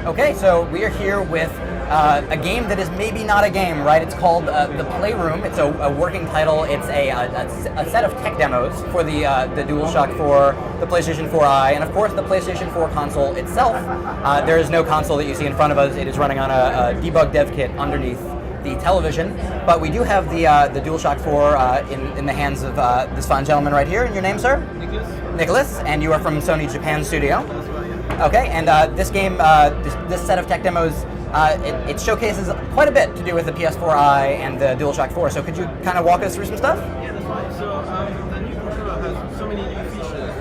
Okay, so we are here with a game that is maybe not a game, right? It's called the Playroom. It's a working title. It's a set of tech demos for the DualShock 4, the PlayStation 4 Eye, and of course the PlayStation 4 console itself. There is no console that you see in front of us. It is running on a debug dev kit underneath the television, but we do have the DualShock 4 in the hands of this fine gentleman right here. And your name, sir? Nicholas, and you are from Sony Japan Studio. Okay, and this game, this set of tech demos, it showcases quite a bit to do with the PS4 Eye and the DualShock 4. So could you kind of walk us through some stuff? Yeah, that's right. So the new controller has so many new features.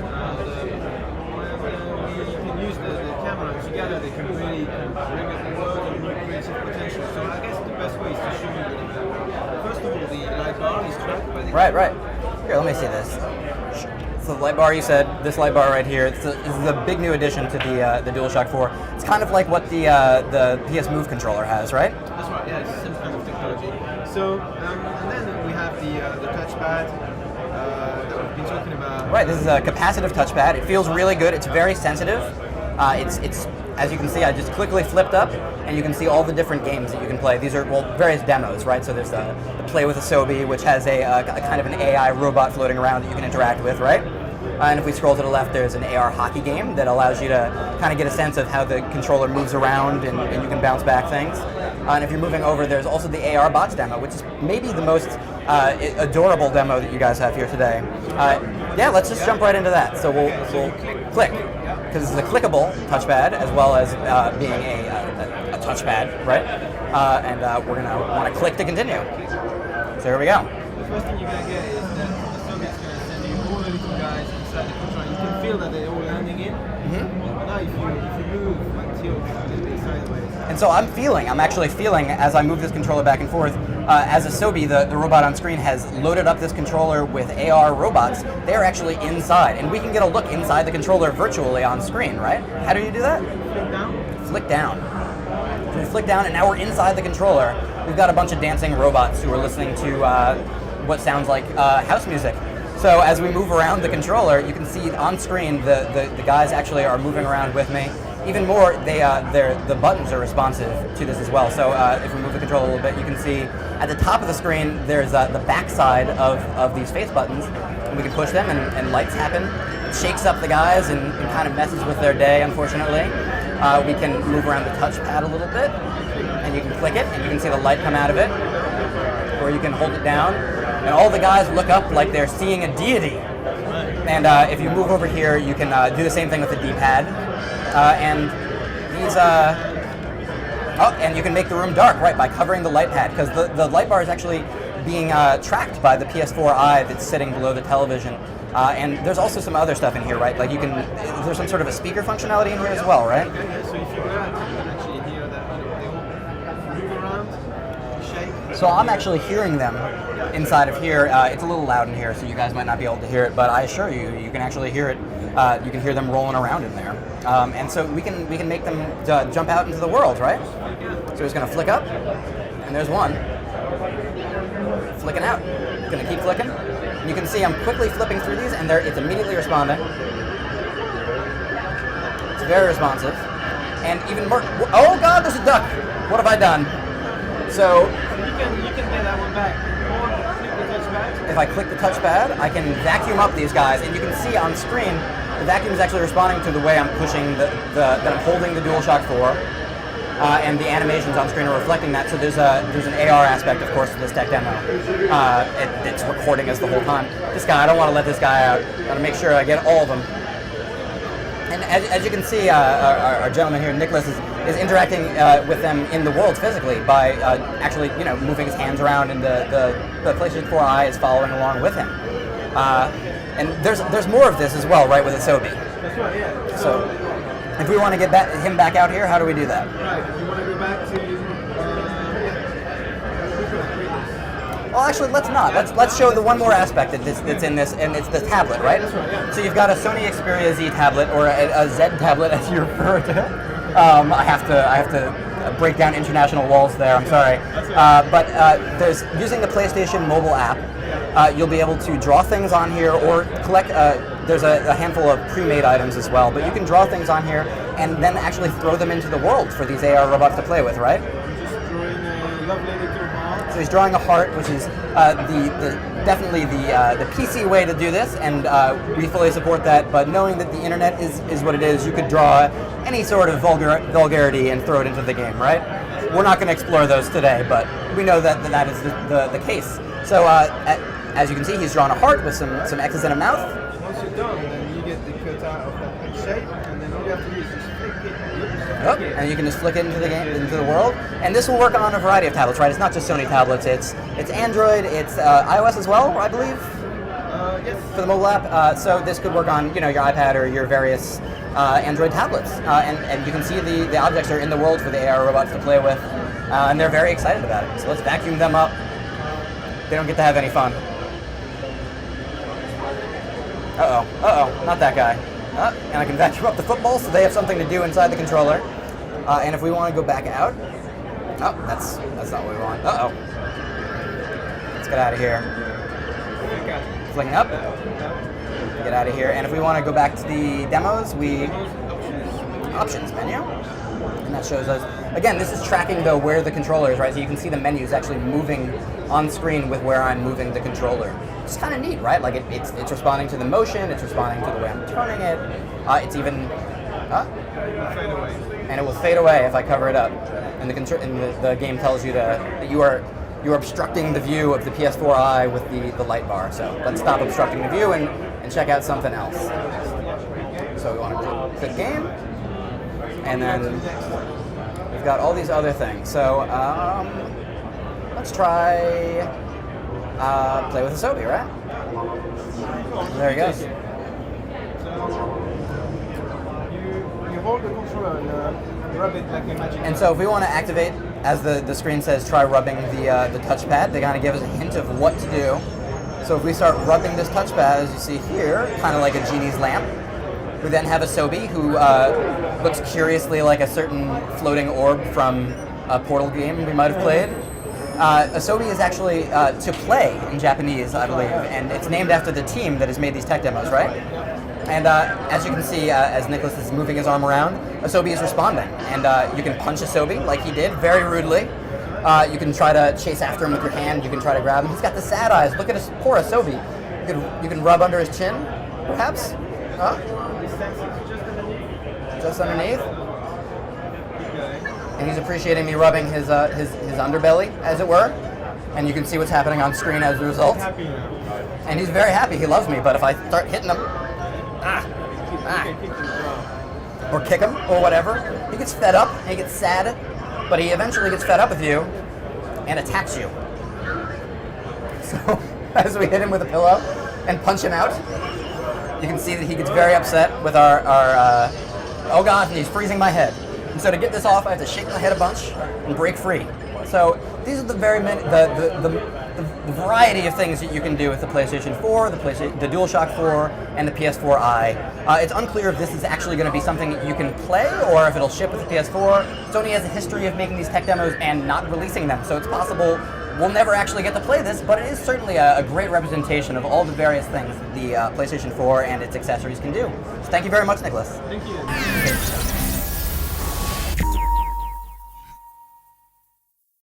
You can use the camera together. They can really bring up the world and new creative potential. So I guess the best way is to show you. First of all, the light bar is tracked by the Right. Here, let me see this. So the light bar, you said, this light bar right here, this is a big new addition to the DualShock 4. It's kind of like what the PS Move controller has, right? That's right, yeah, it's the same kind of technology. So, and then we have the touchpad that we've been talking about. Right, this is a capacitive touchpad. It feels really good. It's very sensitive. It's as you can see, I just quickly flipped up, and you can see all the different games that you can play. These are, well, various demos, right? So there's the Play with a Sobi, which has a kind of an AI robot floating around that you can interact with, right? And if we scroll to the left, there's an AR hockey game that allows you to kind of get a sense of how the controller moves around, and you can bounce back things. And if you're moving over, there's also the AR bots demo, which is maybe the most adorable demo that you guys have here today. Yeah, let's just jump right into that. So we'll click, because it's a clickable touchpad as well as being a touchpad, right? And we're going to want to click to continue. So here we go. The first thing you're going to get is that the Soviet's going to send you all the little guys inside the controller. You can feel that they're all landing in. But now if you move and tilt a little bit sideways. And so I'm actually feeling, as I move this controller back and forth, as a Sobi, the robot on screen has loaded up this controller with AR robots. They're actually inside, and we can get a look inside the controller virtually on screen, right? How do you do that? Flick down. Flick down. So we flick down, and now we're inside the controller. We've got a bunch of dancing robots who are listening to what sounds like house music. So as we move around the controller, you can see on screen the guys actually are moving around with me. Even more, the buttons are responsive to this as well. So if we move the controller a little bit, you can see at the top of the screen there's the backside of these face buttons, and we can push them and lights happen. It shakes up the guys and kind of messes with their day, unfortunately. We can move around the touchpad a little bit, and you can click it, and you can see the light come out of it, or you can hold it down, and all the guys look up like they're seeing a deity. And if you move over here, you can do the same thing with the D-pad, and these. Oh, and you can make the room dark, right, by covering the light pad, because the light bar is actually being tracked by the PS4 Eye that's sitting below the television. And there's also some other stuff in here, right? Like there's some sort of a speaker functionality in here as well, right? Okay, so if you go out, you can actually hear that they all move around, shake. So I'm actually hearing them inside of here. It's a little loud in here, so you guys might not be able to hear it, but I assure you, you can actually hear it. You can hear them rolling around in there. And so we can make them jump out into the world, right? So it's going to flick up, and there's one. Flicking out. Going to keep flicking. You can see I'm quickly flipping through these, and it's immediately responding. It's very responsive. And even more... Oh God, there's a duck! What have I done? So... You can get that one back. Or click the touchpad. If I click the touchpad, I can vacuum up these guys, and you can see on screen, the vacuum is actually responding to the way I'm pushing that I'm holding the DualShock 4. And the animations on screen are reflecting that. So there's an AR aspect, of course, to this tech demo. It's recording us the whole time. This guy, I don't want to let this guy out. I got to make sure I get all of them. And as you can see, our gentleman here, Nicholas, is interacting with them in the world physically by actually, moving his hands around, and the PlayStation 4 Eye is following along with him. And there's more of this as well, right, with a Sobi. That's right, yeah. So if we want to get him back out here, how do we do that? Right, if you want to go back to... Well, actually, let's not. Let's show the one more aspect that's in this, and it's the tablet, right? That's right, yeah. So you've got a Sony Xperia Z tablet, or a Z tablet, as you refer to it. I have to break down international walls there. I'm sorry, but there's using the PlayStation mobile app. You'll be able to draw things on here, or collect there's a handful of pre-made items as well, but you can draw things on here and then actually throw them into the world for these AR robots to play with, right? I'm just drawing a lovely little heart. So he's drawing a heart, which is definitely the PC way to do this, and we fully support that. But knowing that the internet is what it is, you could draw any sort of vulgarity and throw it into the game, right? We're not going to explore those today, but we know that that is the case. So as you can see, he's drawn a heart with some X's and a mouth. Once you're done, then you get the cutout of that shape, and then all you have to do is just flick it. Yep, and you can just flick it into the game, into the world. And this will work on a variety of tablets, right? It's not just Sony tablets. It's Android. It's iOS as well, I believe. Yes. For the mobile app. So this could work on your iPad or your various Android tablets. And you can see the objects are in the world for the AR robots to play with, and they're very excited about it. So let's vacuum them up. They don't get to have any fun. Uh-oh, not that guy. And I can vacuum up the football, so they have something to do inside the controller. And if we want to go back out, that's not what we want. Uh-oh. Let's get out of here. Flicking up. Get out of here. And if we want to go back to the demos, options menu. And that shows us, again, this is tracking where the controller is, right? So you can see the menus actually moving on screen with where I'm moving the controller. It's kind of neat, right? Like it's responding to the motion, it's responding to the way I'm turning it. It's even, and it will fade away if I cover it up. And the game tells you that you're obstructing the view of the PS4 Eye with the light bar. So let's stop obstructing the view and check out something else. So we want to click game. And then we've got all these other things. So let's try play with Asobi, right? There he goes. You hold the controller and rub it like a magic. And so if we want to activate, as the screen says, try rubbing the touchpad, they kind of give us a hint of what to do. So if we start rubbing this touchpad, as you see here, kind of like a genie's lamp, we then have Asobi, who looks curiously like a certain floating orb from a Portal game we might have played. Asobi is actually to play in Japanese, I believe, and it's named after the team that has made these tech demos, right? And as you can see, as Nicholas is moving his arm around, Asobi is responding. And you can punch Asobi like he did, very rudely. You can try to chase after him with your hand. You can try to grab him. He's got the sad eyes. Look at his poor Asobi. You can rub under his chin, perhaps? Just underneath. And he's appreciating me rubbing his underbelly, as it were. And you can see what's happening on screen as a result. And he's very happy. He loves me. But if I start hitting him, or kick him, or whatever, he gets fed up, and he gets sad, but he eventually gets fed up with you and attacks you. So, as we hit him with a pillow and punch him out, you can see that he gets very upset with our oh god, he's freezing my head. And so to get this off, I have to shake my head a bunch and break free. So these are the variety of things that you can do with the PlayStation 4, the DualShock 4, and the PS4 Eye. It's unclear if this is actually going to be something that you can play or if it'll ship with the PS4. Sony has a history of making these tech demos and not releasing them, so it's possible we'll never actually get to play this, but it is certainly a great representation of all the various things the PlayStation 4 and its accessories can do. So thank you very much, Nicholas. Thank you.